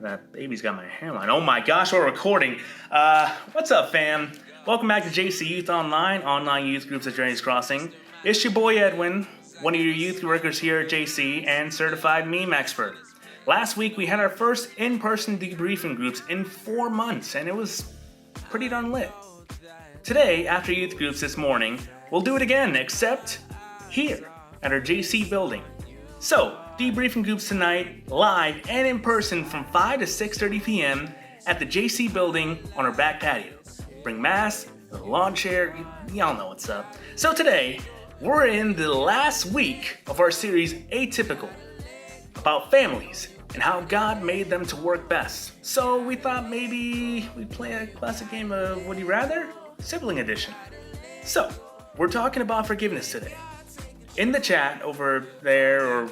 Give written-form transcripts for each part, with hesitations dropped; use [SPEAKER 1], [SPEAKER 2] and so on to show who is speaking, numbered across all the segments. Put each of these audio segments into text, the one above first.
[SPEAKER 1] That baby's got my hairline. Oh my gosh, we're recording. What's up, fam? Welcome back to JC Youth Online youth groups at Journeys Crossing. It's your boy Edwin, one of your youth workers here at JC and certified meme expert. Last week we had our first in-person debriefing groups in 4 months, and it was pretty darn lit. Today, after youth groups this morning, we'll do it again, except here at our JC building. So, debriefing groups tonight, live and in person from 5 to 6:30 p.m. at the JC building on our back patio. Bring masks, a lawn chair, y'all know what's up. So today, we're in the last week of our series Atypical, about families and how God made them to work best. So we thought maybe we'd play a classic game of Would You Rather? Sibling edition. So, we're talking about forgiveness today. In the chat over there, or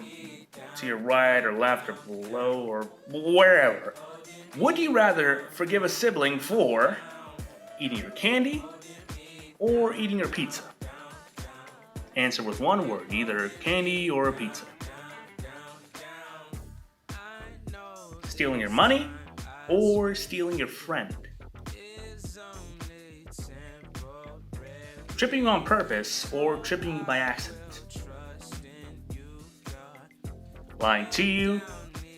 [SPEAKER 1] to your right or left or below or wherever, would you rather forgive a sibling for eating your candy or eating your pizza? Answer with one word, either candy or a pizza. Stealing your money or stealing your friend? Tripping you on purpose or tripping you by accident? Lying to you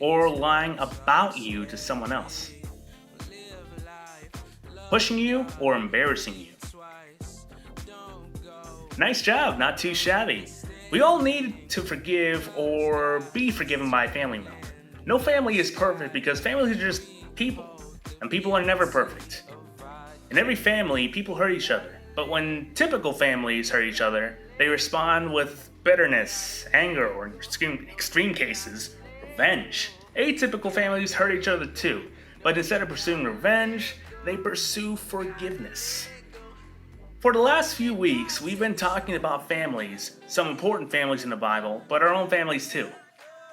[SPEAKER 1] or lying about you to someone else? Pushing you or embarrassing you? Nice job, not too shabby. We all need to forgive or be forgiven by a family member. No family is perfect because families are just people, and people are never perfect. In every family, people hurt each other. But when typical families hurt each other, they respond with bitterness, anger, or in extreme cases, revenge. Atypical families hurt each other too, but instead of pursuing revenge, they pursue forgiveness. For the last few weeks, we've been talking about families, some important families in the Bible, but our own families too.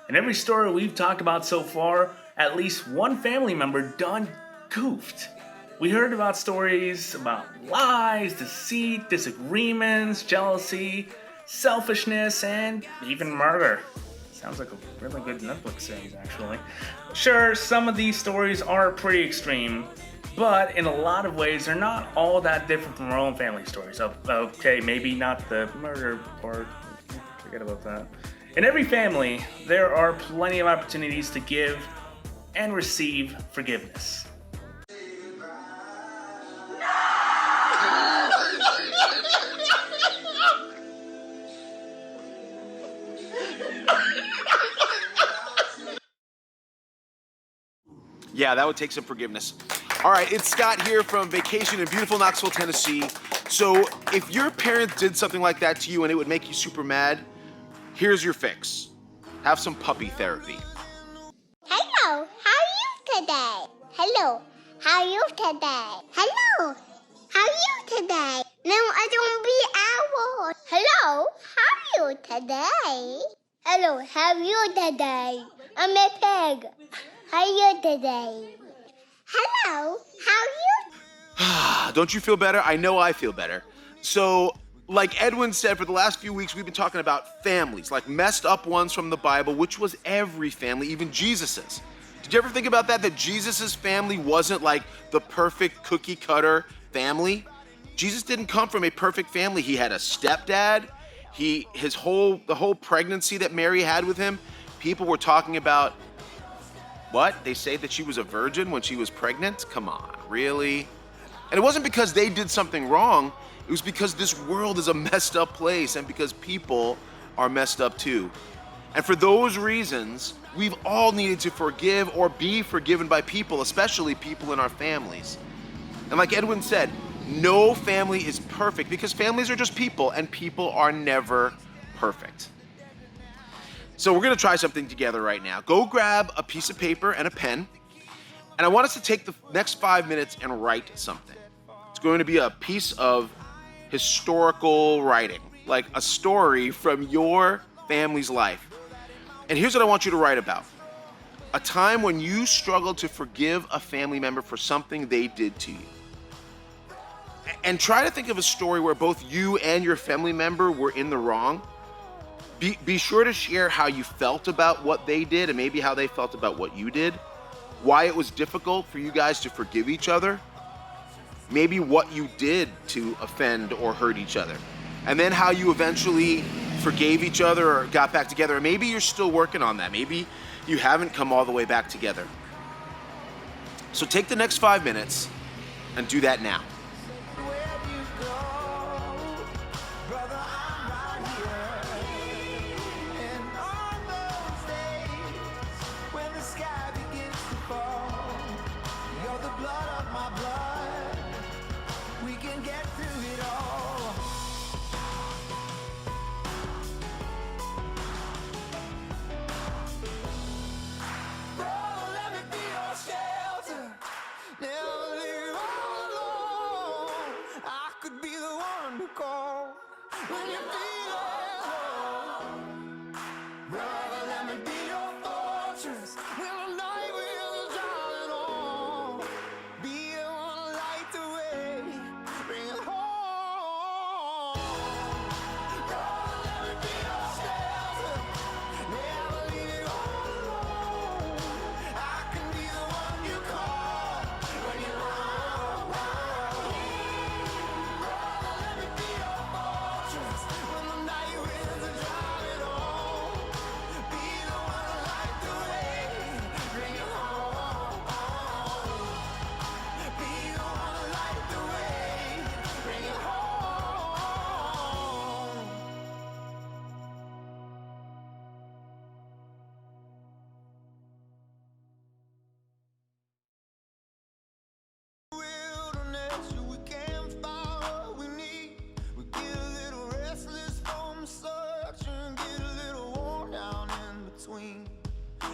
[SPEAKER 1] In every story we've talked about so far, at least one family member done goofed. We heard about stories about lies, deceit, disagreements, jealousy, selfishness, and even murder. Sounds like a really good Netflix series, actually. Sure, some of these stories are pretty extreme, but in a lot of ways, they're not all that different from our own family stories. Okay, maybe not the murder part. Forget about that. In every family, there are plenty of opportunities to give and receive forgiveness.
[SPEAKER 2] Yeah, that would take some forgiveness. All right, it's Scott here from vacation in beautiful Knoxville, Tennessee. So if your parents did something like that to you and it would make you super mad, here's your fix. Have some puppy therapy.
[SPEAKER 3] Hello, how are you today? Hello, how are you today? Hello, how are you today? No, I don't be owl. Hello, how are you today? Hello, how are you today? I'm a pig. How are you today? Hello, how are you?
[SPEAKER 2] Don't you feel better? I know I feel better. So, like Edwin said, for the last few weeks, we've been talking about families, like messed up ones from the Bible, which was every family, even Jesus's. Did you ever think about that Jesus's family wasn't like the perfect cookie cutter family? Jesus didn't come from a perfect family. He had a stepdad. The whole pregnancy that Mary had with him, people were talking about, what? They say that she was a virgin when she was pregnant? Come on, really? And it wasn't because they did something wrong. It was because this world is a messed up place and because people are messed up too. And for those reasons, we've all needed to forgive or be forgiven by people, especially people in our families. And like Edwin said, no family is perfect because families are just people and people are never perfect. So we're gonna try something together right now. Go grab a piece of paper and a pen, and I want us to take the next 5 minutes and write something. It's going to be a piece of historical writing, like a story from your family's life. And here's what I want you to write about. A time when you struggled to forgive a family member for something they did to you. And try to think of a story where both you and your family member were in the wrong. Be sure to share how you felt about what they did and maybe how they felt about what you did. why it was difficult for you guys to forgive each other, maybe what you did to offend or hurt each other, and then how you eventually forgave each other or got back together. Or maybe you're still working on that. Maybe you haven't come all the way back together. So take the next 5 minutes and do that now.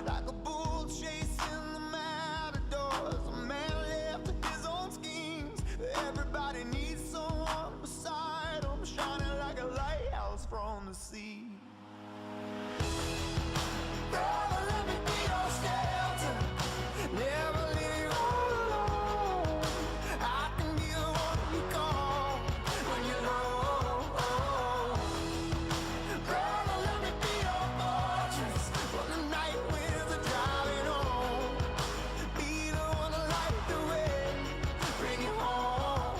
[SPEAKER 4] Like a bull chasing the matadors, a man left to his own schemes. Everybody needs someone beside him, shining like a lighthouse from the sea. Brother, let me be your shelter, never leave you all alone. I can be the one you call when you're low. Brother, let me be your fortress when the night winds are driving on. Be the one to light the way, bring you home.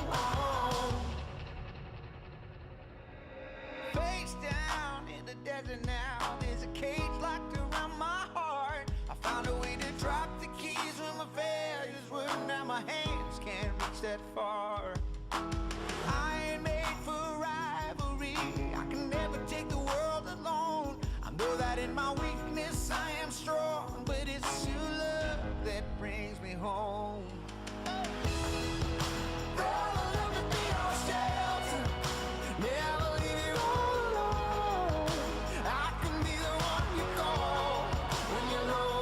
[SPEAKER 4] Face down in the desert now, there's a cage locked around my heart. I found a way to drop the keys when my failures were. Now my hands can't reach that far. I ain't made for rivalry, I can never take the world alone. I know that in my weakness I am strong, but it's your love that brings me home. Brother, let me be your shelter, never leave you all alone. I can be the one you call when you're low.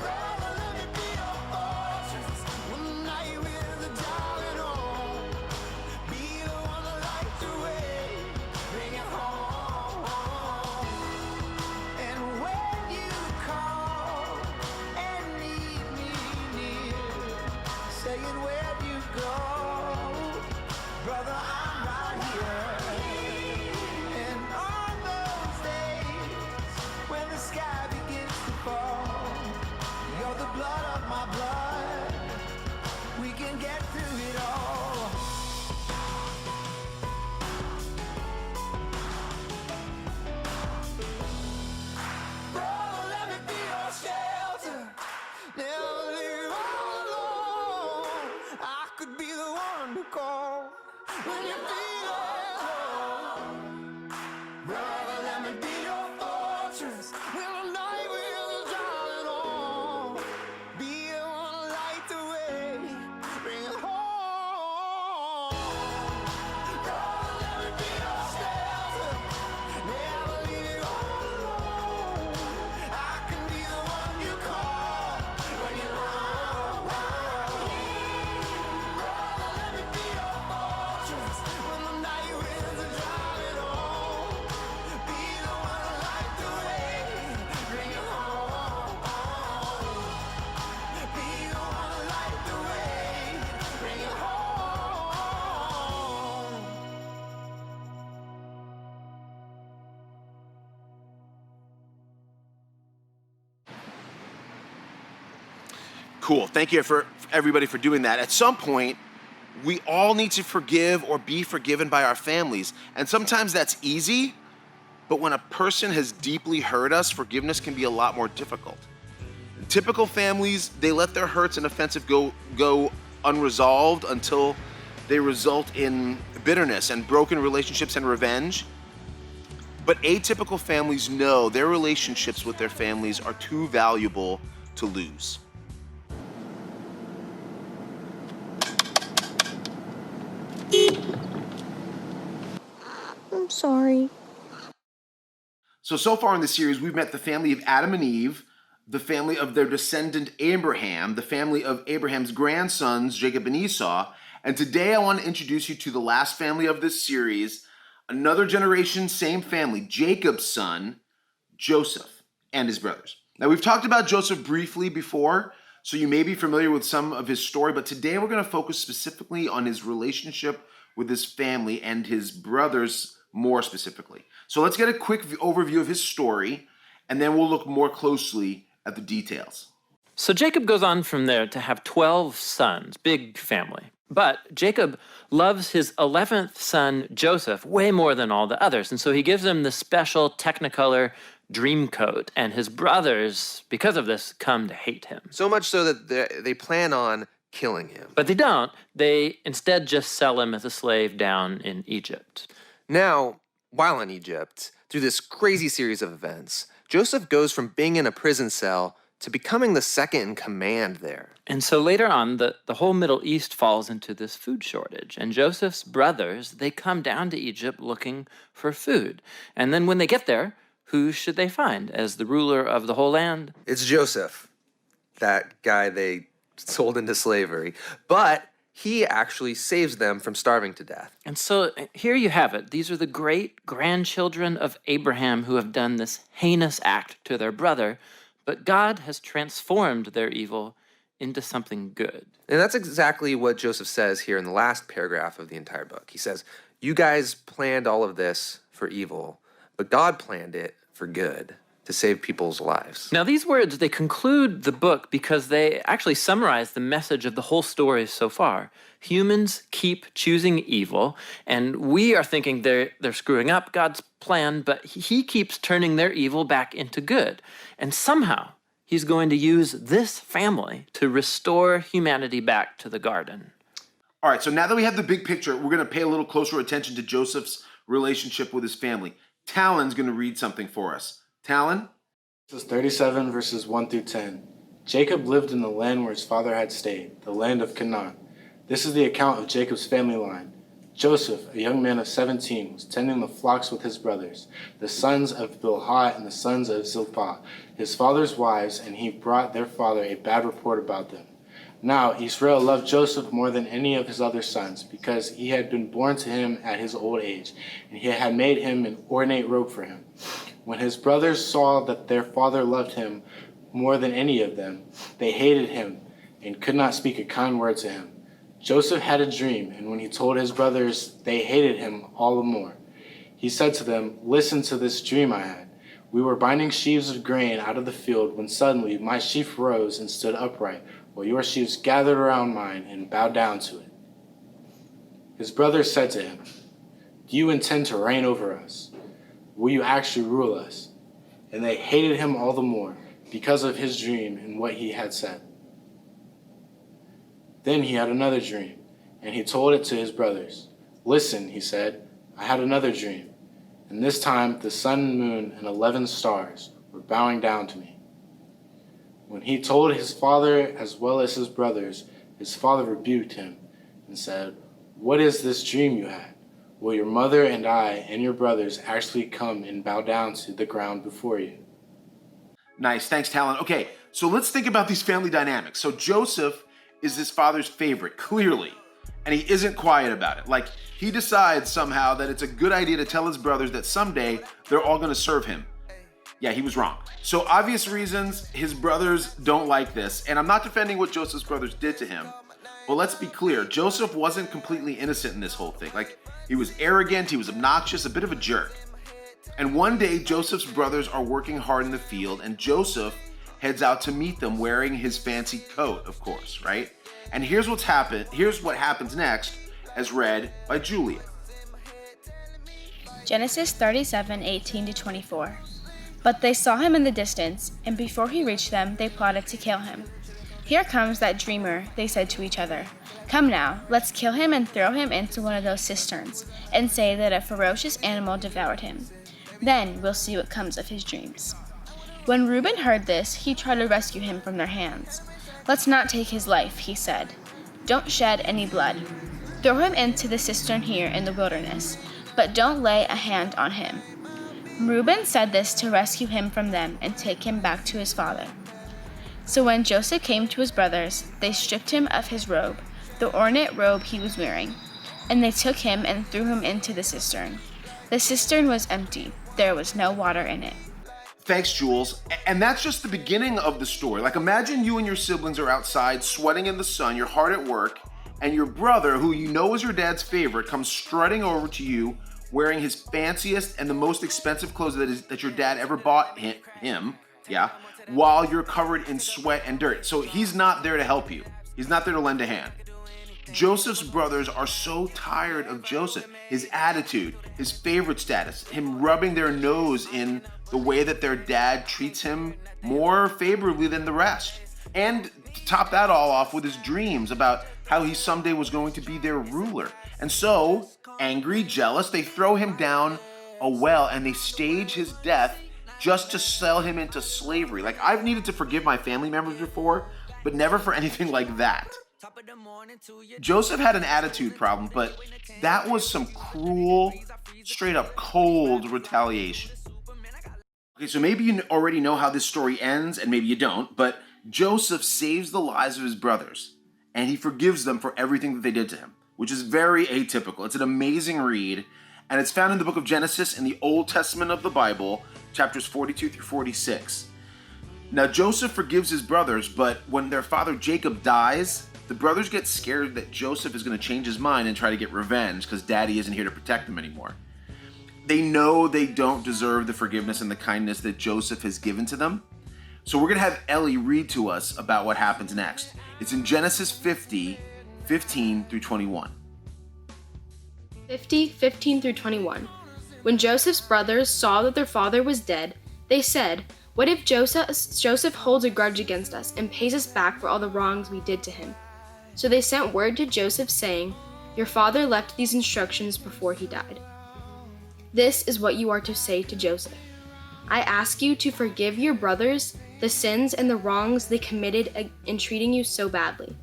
[SPEAKER 4] Brother, let me be your fortress when the night winds are driving on. Be the one to light the way, bring you home. And when you call and need me near, saying where'd you go, brother, I'm right here. And on those days when the sky begins to fall, you're the blood of my blood, we can get through it all. Brother, let me be your shelter, never leave you all alone. I could be the one to call when you feel alone. Brother, let me be your fortress when the night winds are driving on. Be the one to light the way, bring it home. Brother, let me be your shelter, never leave you all alone. I can be the one you call when you're low. Brother, let me be your fortress when the night winds are driving on. Be the one to light the way,
[SPEAKER 2] Cool. Thank you for everybody for doing that. At some point, we all need to forgive or be forgiven by our families. And sometimes that's easy, but when a person has deeply hurt us, forgiveness can be a lot more difficult. Typical families, they let their hurts and offenses go unresolved until they result in bitterness and broken relationships and revenge. But atypical families know their relationships with their families are too valuable to lose.
[SPEAKER 5] I'm sorry.
[SPEAKER 2] So far in the series, we've met the family of Adam and Eve, the family of their descendant Abraham, the family of Abraham's grandsons, Jacob and Esau, and today I want to introduce you to the last family of this series, another generation, same family, Jacob's son, Joseph, and his brothers. Now, we've talked about Joseph briefly before, so you may be familiar with some of his story, but today we're going to focus specifically on his relationship with his family and his brothers more specifically. So let's get a quick overview of his story, and then we'll look more closely at the details.
[SPEAKER 6] So Jacob goes on from there to have 12 sons, big family. But Jacob loves his 11th son, Joseph, way more than all the others. And so he gives him the special Technicolor dream coat. And his brothers, because of this, come to hate him.
[SPEAKER 7] So much so that they plan on killing him.
[SPEAKER 6] But they don't. They instead just sell him as a slave down in Egypt.
[SPEAKER 7] Now, while in Egypt, through this crazy series of events, Joseph goes from being in a prison cell to becoming the second in command there.
[SPEAKER 6] And so later on, the whole Middle East falls into this food shortage. And Joseph's brothers, they come down to Egypt looking for food. And then when they get there, who should they find as the ruler of the whole land?
[SPEAKER 7] It's Joseph, that guy they sold into slavery. But he actually saves them from starving to death.
[SPEAKER 6] And so here you have it. These are the great-grandchildren of Abraham who have done this heinous act to their brother, but God has transformed their evil into something good.
[SPEAKER 7] And that's exactly what Joseph says here in the last paragraph of the entire book. He says, you guys planned all of this for evil, but God planned it for good, to save people's lives.
[SPEAKER 6] Now, these words, they conclude the book because they actually summarize the message of the whole story so far. Humans keep choosing evil, and we are thinking they're screwing up God's plan, but he keeps turning their evil back into good. And somehow, he's going to use this family to restore humanity back to the garden.
[SPEAKER 2] All right, so now that we have the big picture, we're going to pay a little closer attention to Joseph's relationship with his family. Talon's going to read something for us. Talon?
[SPEAKER 8] This is 37 verses 1 through 10. Jacob lived in the land where his father had stayed, the land of Canaan. This is the account of Jacob's family line. Joseph, a young man of 17, was tending the flocks with his brothers, the sons of Bilhah and the sons of Zilpah, his father's wives, and he brought their father a bad report about them. Now Israel loved Joseph more than any of his other sons, because he had been born to him at his old age, and he had made him an ornate robe for him. When his brothers saw that their father loved him more than any of them, they hated him and could not speak a kind word to him. Joseph had a dream, and when he told his brothers, they hated him all the more. He said to them, "Listen to this dream I had. We were binding sheaves of grain out of the field when suddenly my sheaf rose and stood upright, while your sheaves gathered around mine and bowed down to it." His brothers said to him, "Do you intend to reign over us? Will you actually rule us?" And they hated him all the more because of his dream and what he had said. Then he had another dream, and he told it to his brothers. "Listen," he said, "I had another dream, and this time the sun and moon and 11 stars were bowing down to me." When he told his father as well as his brothers, his father rebuked him and said, "What is this dream you had? Will your mother and I and your brothers actually come and bow down to the ground before you?"
[SPEAKER 2] Nice, thanks, Talon. Okay, so let's think about these family dynamics. So Joseph is his father's favorite, clearly, and he isn't quiet about it. Like, he decides somehow that it's a good idea to tell his brothers that someday they're all going to serve him. Yeah, he was wrong. So obvious reasons, his brothers don't like this, and I'm not defending what Joseph's brothers did to him, but let's be clear, Joseph wasn't completely innocent in this whole thing. Like, he was arrogant, he was obnoxious, a bit of a jerk. And one day, Joseph's brothers are working hard in the field, and Joseph heads out to meet them wearing his fancy coat, of course, right? And here's what happens next, as read by Julia.
[SPEAKER 5] Genesis 37:18-24. But they saw him in the distance, and before he reached them, they plotted to kill him. Here comes that dreamer, they said to each other. Come now, let's kill him and throw him into one of those cisterns, and say that a ferocious animal devoured him. Then we'll see what comes of his dreams. When Reuben heard this, he tried to rescue him from their hands. Let's not take his life, he said. Don't shed any blood. Throw him into the cistern here in the wilderness, but don't lay a hand on him. Reuben said this to rescue him from them and take him back to his father. So when Joseph came to his brothers, they stripped him of his robe, the ornate robe he was wearing, and they took him and threw him into the cistern. The cistern was empty. There was no water in it.
[SPEAKER 2] Thanks, Jules. And that's just the beginning of the story. Like, imagine you and your siblings are outside sweating in the sun, you're hard at work, and your brother, who you know is your dad's favorite, comes strutting over to you wearing his fanciest and the most expensive clothes that your dad ever bought him, while you're covered in sweat and dirt. So he's not there to help you. He's not there to lend a hand. Joseph's brothers are so tired of Joseph, his attitude, his favorite status, him rubbing their nose in the way that their dad treats him more favorably than the rest. And to top that all off with his dreams about how he someday was going to be their ruler. And so, angry, jealous, they throw him down a well and they stage his death just to sell him into slavery. Like, I've needed to forgive my family members before, but never for anything like that. Joseph had an attitude problem, but that was some cruel, straight up cold retaliation. Okay, so maybe you already know how this story ends, and maybe you don't, but Joseph saves the lives of his brothers, and he forgives them for everything that they did to him, which is very atypical. It's an amazing read, and it's found in the book of Genesis in the Old Testament of the Bible, chapters 42 through 46. Now, Joseph forgives his brothers, but when their father Jacob dies, the brothers get scared that Joseph is going to change his mind and try to get revenge because daddy isn't here to protect them anymore. They know they don't deserve the forgiveness and the kindness that Joseph has given to them. So we're going to have Ellie read to us about what happens next. It's in Genesis 50, 15 through 21.
[SPEAKER 9] 15 through 21. When Joseph's brothers saw that their father was dead, they said, "What if Joseph holds a grudge against us and pays us back for all the wrongs we did to him?" So they sent word to Joseph saying, "Your father left these instructions before he died. This is what you are to say to Joseph. I ask you to forgive your brothers the sins and the wrongs they committed in treating you so badly.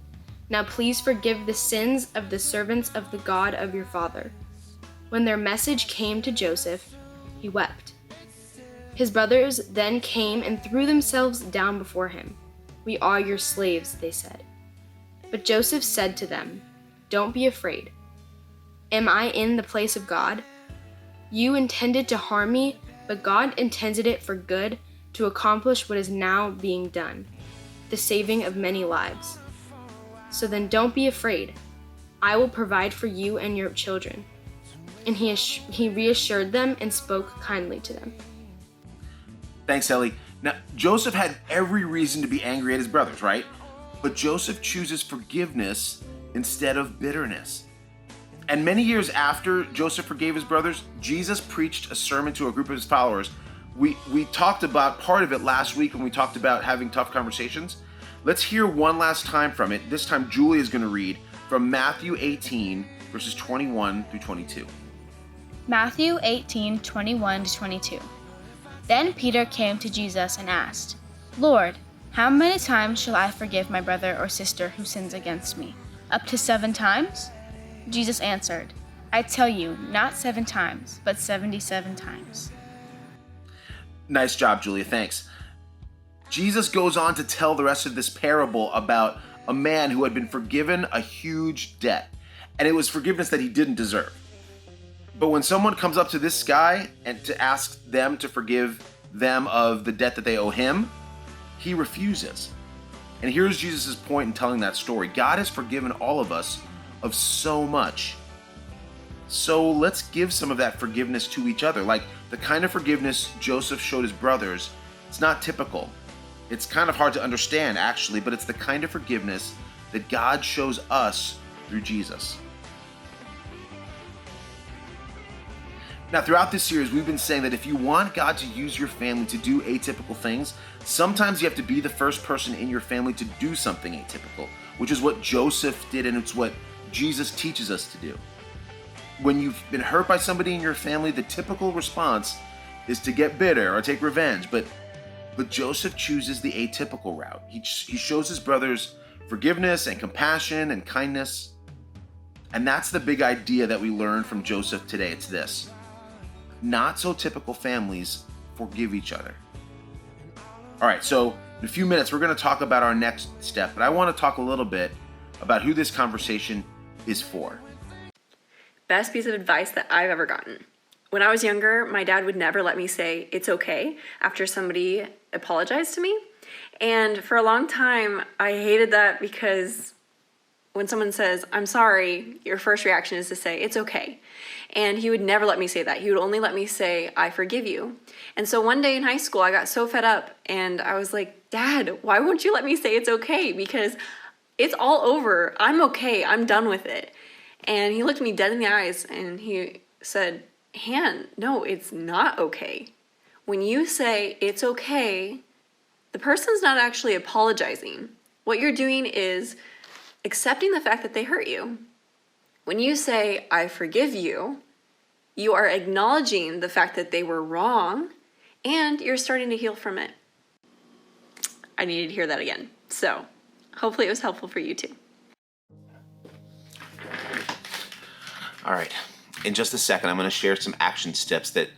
[SPEAKER 9] Now please forgive the sins of the servants of the God of your father." When their message came to Joseph, he wept. His brothers then came and threw themselves down before him. "We are your slaves," they said. But Joseph said to them, "Don't be afraid. Am I in the place of God? You intended to harm me, but God intended it for good to accomplish what is now being done, the saving of many lives. So then don't be afraid. I will provide for you and your children." And he reassured them and spoke kindly to them.
[SPEAKER 2] Thanks, Ellie. Now, Joseph had every reason to be angry at his brothers, right? But Joseph chooses forgiveness instead of bitterness. And many years after Joseph forgave his brothers, Jesus preached a sermon to a group of his followers. We talked about part of it last week when we talked about having tough conversations. Let's hear one last time from it. This time Julie is going to read from Matthew 18, verses 21 through 22.
[SPEAKER 5] Matthew 18:21-22. Then Peter came to Jesus and asked, "Lord, how many times shall I forgive my brother or sister who sins against me? Up to 7 times?" Jesus answered, "I tell you, not 7 times, but 77 times.
[SPEAKER 2] Nice job, Julia. Thanks. Jesus goes on to tell the rest of this parable about a man who had been forgiven a huge debt, and it was forgiveness that he didn't deserve. But when someone comes up to this guy and to ask them to forgive them of the debt that they owe him, he refuses. And here's Jesus' point in telling that story. God has forgiven all of us of so much. So let's give some of that forgiveness to each other. Like the kind of forgiveness Joseph showed his brothers, it's not typical. It's kind of hard to understand, actually, but it's the kind of forgiveness that God shows us through Jesus. Now, throughout this series, we've been saying that if you want God to use your family to do atypical things, sometimes you have to be the first person in your family to do something atypical, which is what Joseph did, and it's what Jesus teaches us to do. When you've been hurt by somebody in your family, the typical response is to get bitter or take revenge, but Joseph chooses the atypical route. He shows his brothers forgiveness and compassion and kindness, and that's the big idea that we learned from Joseph today. It's this: not so typical families forgive each other. All right, so in a few minutes, we're going to talk about our next step, but I want to talk a little bit about who this conversation is for.
[SPEAKER 10] Best piece of advice that I've ever gotten. When I was younger, my dad would never let me say it's okay after somebody apologized to me. And for a long time, I hated that because when someone says, I'm sorry, your first reaction is to say, it's okay. And he would never let me say that. He would only let me say, I forgive you. And so one day in high school, I got so fed up and I was like, Dad, why won't you let me say it's okay? Because it's all over. I'm okay. I'm done with it. And he looked me dead in the eyes and he said, Han, no, it's not okay. When you say it's okay, the person's not actually apologizing. What you're doing is accepting the fact that they hurt you. When you say, I forgive you, you are acknowledging the fact that they were wrong and you're starting to heal from it. I needed to hear that again. So hopefully it was helpful for you too.
[SPEAKER 2] All right, in just a second, I'm going to share some action steps that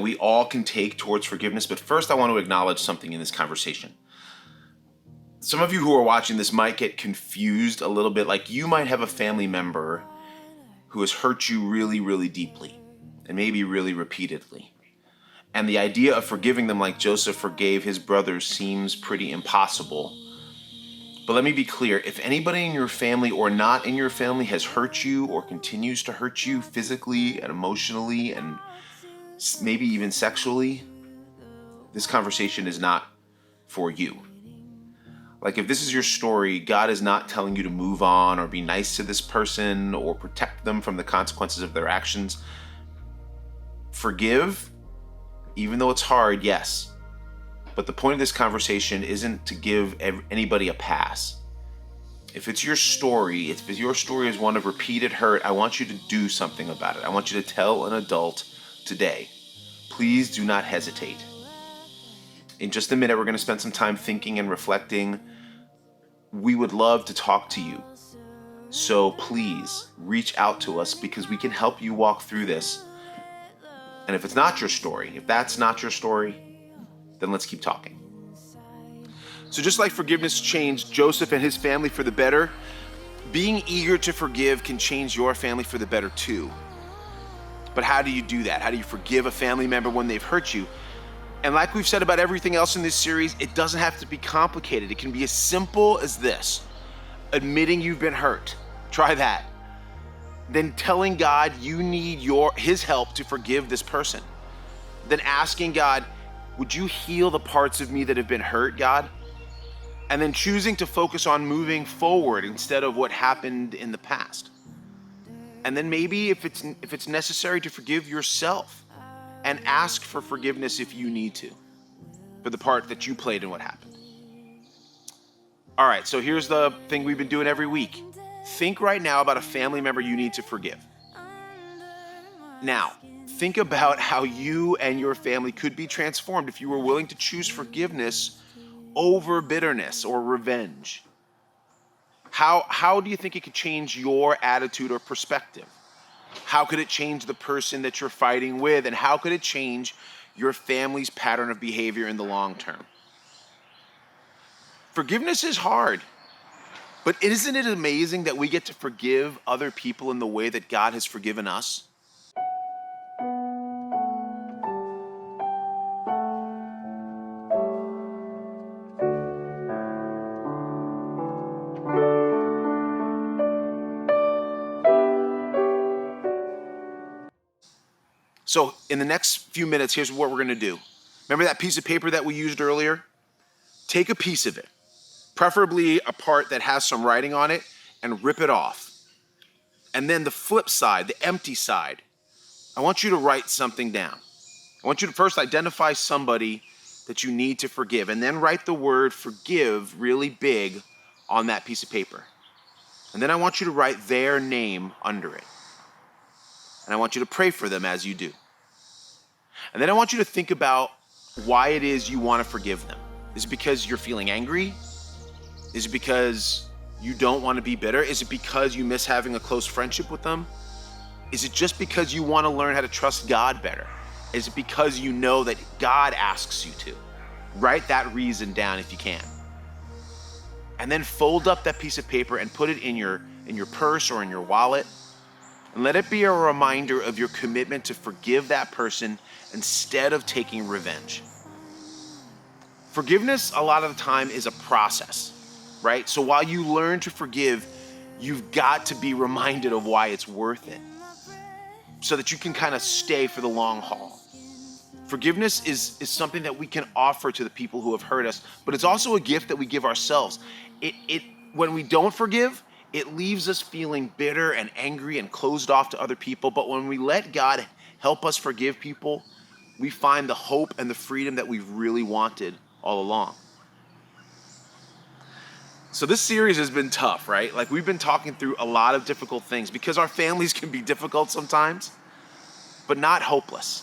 [SPEAKER 2] we all can take towards forgiveness. But first, I want to acknowledge something in this conversation. Some of you who are watching this might get confused a little bit. Like, you might have a family member who has hurt you really, really deeply, and maybe really repeatedly. And the idea of forgiving them like Joseph forgave his brothers seems pretty impossible. But let me be clear, if anybody in your family or not in your family has hurt you or continues to hurt you physically and emotionally and maybe even sexually, this conversation is not for you. Like, if this is your story, God is not telling you to move on or be nice to this person or protect them from the consequences of their actions. Forgive, even though it's hard, yes. But the point of this conversation isn't to give anybody a pass. If it's your story, if your story is one of repeated hurt, I want you to do something about it. I want you to tell an adult today. Please do not hesitate. In just a minute, we're going to spend some time thinking and reflecting. We would love to talk to you. So please reach out to us because we can help you walk through this. And if it's not your story, if that's not your story, then let's keep talking. So just like forgiveness changed Joseph and his family for the better, being eager to forgive can change your family for the better too. But how do you do that? How do you forgive a family member when they've hurt you? And like we've said about everything else in this series, it doesn't have to be complicated. It can be as simple as this: admitting you've been hurt. Try that. Then telling God you need his help to forgive this person. Then asking God, would you heal the parts of me that have been hurt, God? And then choosing to focus on moving forward instead of what happened in the past. And then maybe if it's necessary to forgive yourself and ask for forgiveness if you need to for the part that you played in what happened. All right, so here's the thing we've been doing every week. Think right now about a family member you need to forgive. Now, think about how you and your family could be transformed if you were willing to choose forgiveness over bitterness or revenge. How do you think it could change your attitude or perspective? How could it change the person that you're fighting with? And how could it change your family's pattern of behavior in the long term? Forgiveness is hard, but isn't it amazing that we get to forgive other people in the way that God has forgiven us? So in the next few minutes, here's what we're going to do. Remember that piece of paper that we used earlier? take a piece of it, preferably a part that has some writing on it, and rip it off. And then the flip side, the empty side, I want you to write something down. I want you to first identify somebody that you need to forgive, and then write the word forgive really big on that piece of paper. And then I want you to write their name under it. And I want you to pray for them as you do. And then I want you to think about why it is you want to forgive them. Is it because you're feeling angry? Is it because you don't want to be bitter? Is it because you miss having a close friendship with them? Is it just because you want to learn how to trust God better? Is it because you know that God asks you to? Write that reason down if you can. And then fold up that piece of paper and put it in your purse or in your wallet. And let it be a reminder of your commitment to forgive that person instead of taking revenge. Forgiveness, a lot of the time, is a process, right? So while you learn to forgive, you've got to be reminded of why it's worth it, so that you can kind of stay for the long haul. Forgiveness is something that we can offer to the people who have hurt us, but it's also a gift that we give ourselves. When we don't forgive, it leaves us feeling bitter and angry and closed off to other people. But when we let God help us forgive people, we find the hope and the freedom that we've really wanted all along. So this series has been tough, right? Like, we've been talking through a lot of difficult things because our families can be difficult sometimes, but not hopeless.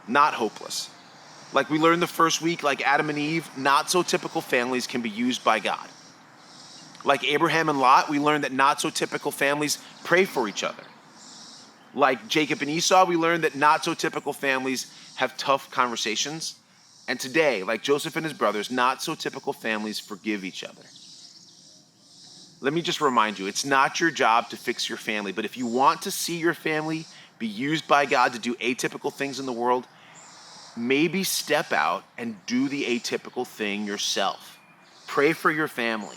[SPEAKER 2] Not hopeless. Like we learned the first week, like Adam and Eve, not so typical families can be used by God. Like Abraham and Lot, we learned that not so typical families pray for each other. Like Jacob and Esau, we learned that not so typical families have tough conversations. And today, like Joseph and his brothers, not so typical families forgive each other. Let me just remind you, it's not your job to fix your family, but if you want to see your family be used by God to do atypical things in the world, maybe step out and do the atypical thing yourself. Pray for your family.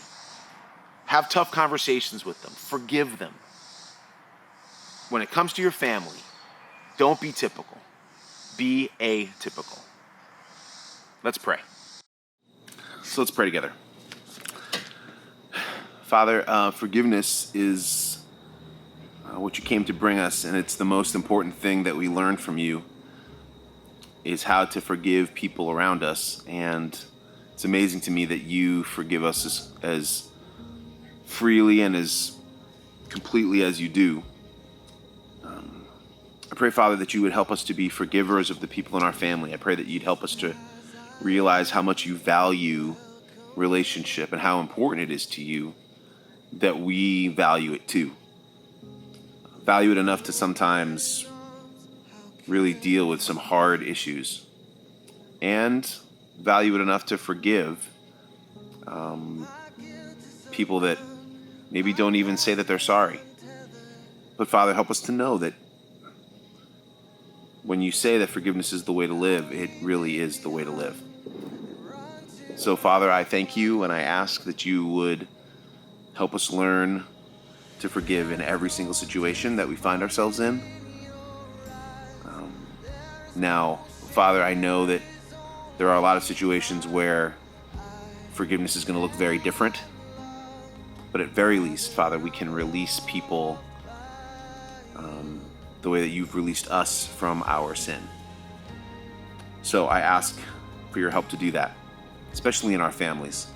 [SPEAKER 2] Have tough conversations with them. Forgive them. When it comes to your family, don't be typical. Be atypical. Let's pray. So let's pray together. Father, forgiveness is what you came to bring us, and it's the most important thing that we learn from you is how to forgive people around us. And it's amazing to me that you forgive us as freely and as completely as you do. I pray, Father, that you would help us to be forgivers of the people in our family. I pray that you'd help us to realize how much you value relationship and how important it is to you that we value it too. Value it enough to sometimes really deal with some hard issues, and value it enough to forgive people that maybe don't even say that they're sorry. But Father, help us to know that when you say that forgiveness is the way to live, it really is the way to live. So Father, I thank you, and I ask that you would help us learn to forgive in every single situation that we find ourselves in. Now, Father, I know that there are a lot of situations where forgiveness is going to look very different. But at very least, Father, we can release people the way that you've released us from our sin. So I ask for your help to do that, especially in our families.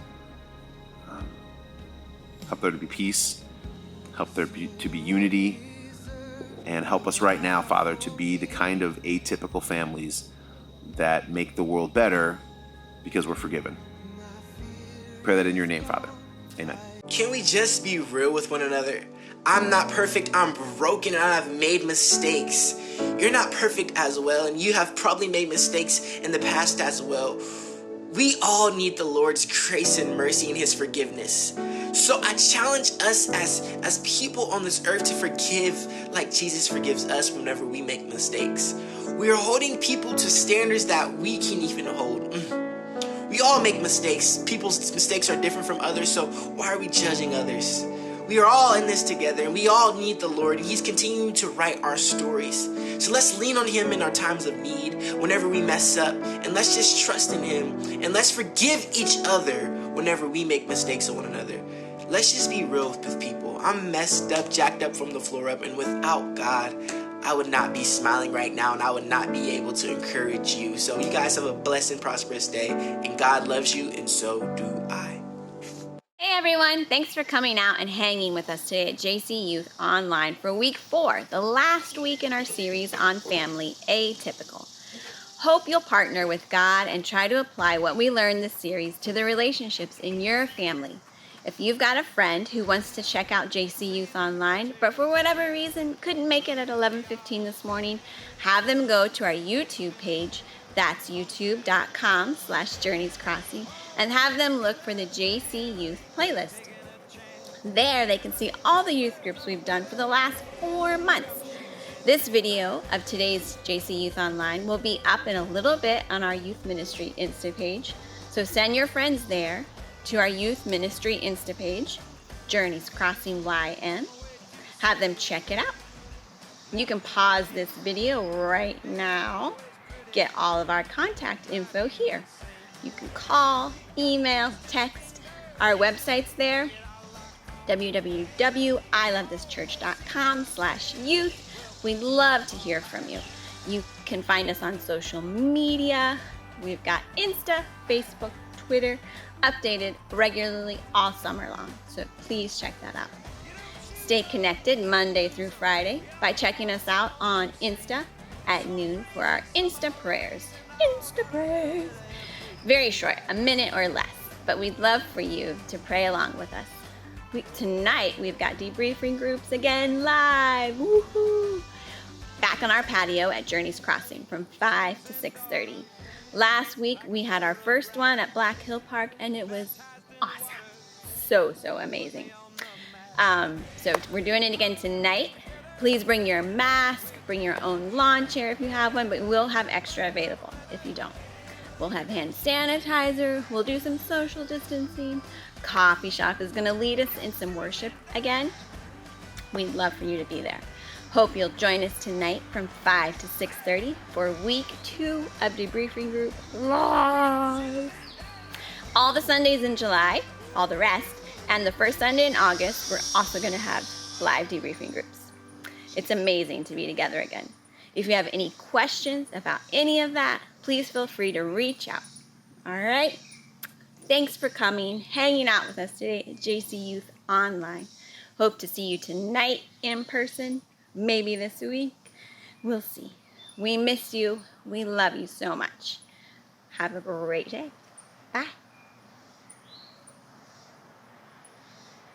[SPEAKER 2] Help there to be peace, help there to be unity, and help us right now, Father, to be the kind of atypical families that make the world better because we're forgiven. Pray that in your name, Father. Amen.
[SPEAKER 11] Can we just be real with one another? I'm not perfect, I'm broken, and I've made mistakes. You're not perfect as well, and you have probably made mistakes in the past as well. We all need the Lord's grace and mercy and his forgiveness. So I challenge us as people on this earth to forgive like Jesus forgives us whenever we make mistakes. We are holding people to standards that we can't even hold. We all make mistakes. People's mistakes are different from others, so why are we judging others? We are all in this together, and we all need the Lord, and He's continuing to write our stories. So let's lean on Him in our times of need, whenever we mess up, and let's just trust in Him, and let's forgive each other whenever we make mistakes on one another. Let's just be real with people. I'm messed up, jacked up from the floor up, and without God, I would not be smiling right now, and I would not be able to encourage you. So you guys have a blessed and prosperous day, and God loves you, and so do I.
[SPEAKER 12] Hey everyone, thanks for coming out and hanging with us today at JC Youth Online for week 4, the last week in our series on family, Atypical. Hope you'll partner with God and try to apply what we learned this series to the relationships in your family. If you've got a friend who wants to check out JC Youth Online, but for whatever reason couldn't make it at 11:15 this morning, have them go to our YouTube page, that's youtube.com/journeyscrossing, and have them look for the JC Youth playlist. There they can see all the youth groups we've done for the last 4 months. This video of today's JC Youth Online will be up in a little bit on our Youth Ministry Insta page, so send your friends there to our Youth Ministry Insta page, Journeys Crossing YN. Have them check it out. You can pause this video right now. Get all of our contact info here. You can call, email, text. Our website's there, www.ilovethischurch.com/youth. We'd love to hear from you. You can find us on social media. We've got Insta, Facebook, Twitter, updated regularly all summer long. So please check that out. Stay connected Monday through Friday by checking us out on Insta at noon for our Insta prayers. Insta prayers. Very short, a minute or less, but we'd love for you to pray along with us. Tonight, we've got Debriefing Groups again live. Woohoo! Back on our patio at Journeys Crossing from 5 to 6:30. Last week, we had our first one at Black Hill Park, and it was awesome. So amazing. So we're doing it again tonight. Please bring your mask, bring your own lawn chair if you have one, but we'll have extra available if you don't. We'll have hand sanitizer. We'll do some social distancing. Coffee shop is going to lead us in some worship again. We'd love for you to be there. Hope you'll join us tonight from 5 to 6:30 for week 2 of Debriefing Group Live. All the Sundays in July, all the rest, and the first Sunday in August, we're also going to have live debriefing groups. It's amazing to be together again. If you have any questions about any of that, please feel free to reach out. All right? Thanks for coming, hanging out with us today at JC Youth Online. Hope to see you tonight in person, maybe this week. We'll see. We miss you. We love you so much. Have a great day. Bye.